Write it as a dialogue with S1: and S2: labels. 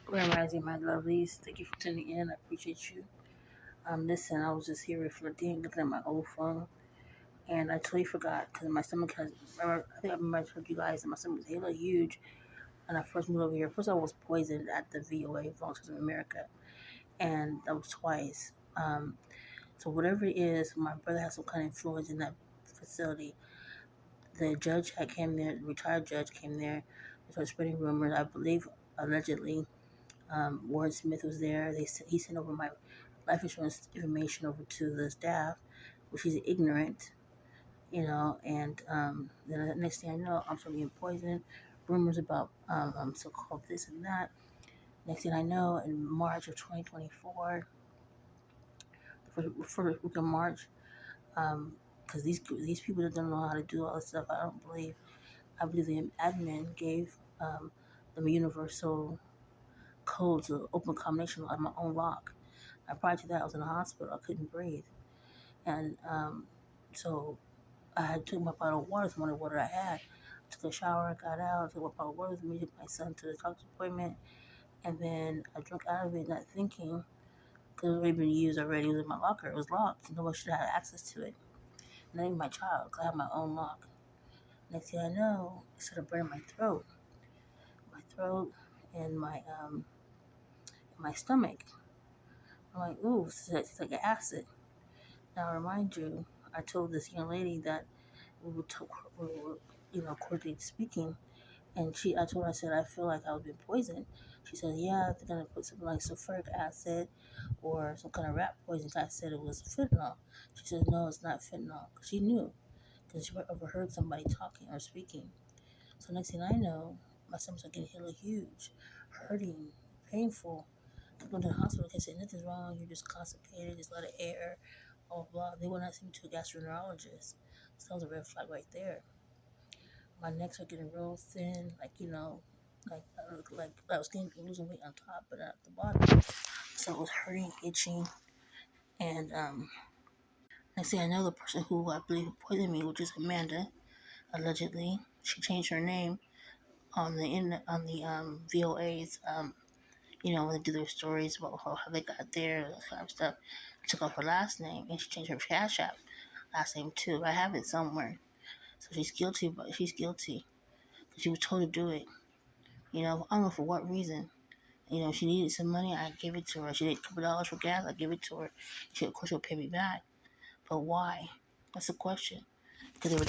S1: Grand Rising, my lovelies. Thank you for tuning in. I appreciate you. Listen, I was just here reflecting, looking at my old phone, and I totally forgot because my stomach has. I think I remember I told you guys that my stomach was hella huge when I first moved over here. First, I was poisoned at the VOA, Volunteers of America, and that was twice. So whatever it is, my brother has some kind of influence in that facility. The judge had came there, the retired judge came there, they started spreading rumors. I believe allegedly Warren Smith was there. He sent over my life insurance information over to the staff, which is ignorant, And then the next thing I know, I'm still being poisoned. Rumors about so-called this and that. Next thing I know, in March of 2024, for week of March, because these people that don't know how to do all this stuff, I believe the admin gave them a universal code to open combination on my own lock. Prior to that, I was in the hospital. I couldn't breathe. And so I had took my bottle of water, some of the water I had. Took a shower, I got out, took my bottle of water with me, took my son to the doctor's appointment, and then I drank out of it, not thinking, because it had already been used already. It was in my locker. It was locked. Nobody should have had access to it. Not even my child, because I have my own lock. Next thing I know, it started burning my throat, and my stomach. I'm like, ooh, it's like an acid. Now, I remind you, I told this young lady that we were cordially speaking, and I told her, I said, I feel like I was being poisoned. She said, yeah, they're gonna put something like sulfuric acid or some kind of rat poison. I said it was fentanyl. She said, no, it's not fentanyl. She knew because she overheard somebody talking or speaking. So next thing I know, my stomach's getting hella huge, hurting, painful. I go to the hospital. They said nothing's wrong. You're just constipated. Just a lot of air. Blah blah blah. They will not send me to a gastroenterologist. So that was a red flag right there. My necks are getting real thin, like I look like I was losing weight on top, but not at the bottom. So it was hurting, itching, and next thing I know, the person who I believe poisoned me, which is Amanda, allegedly, she changed her name on the VOA's when they do their stories about how they got there, that kind of stuff. Took off her last name and she changed her Cash App last name too. I have it somewhere. So she's guilty, but she's guilty because she was told to do it. I don't know for what reason. She needed some money. I gave it to her. She needed a couple dollars for gas. I gave it to her. Of course, she'll pay me back. But why? That's the question. Because they were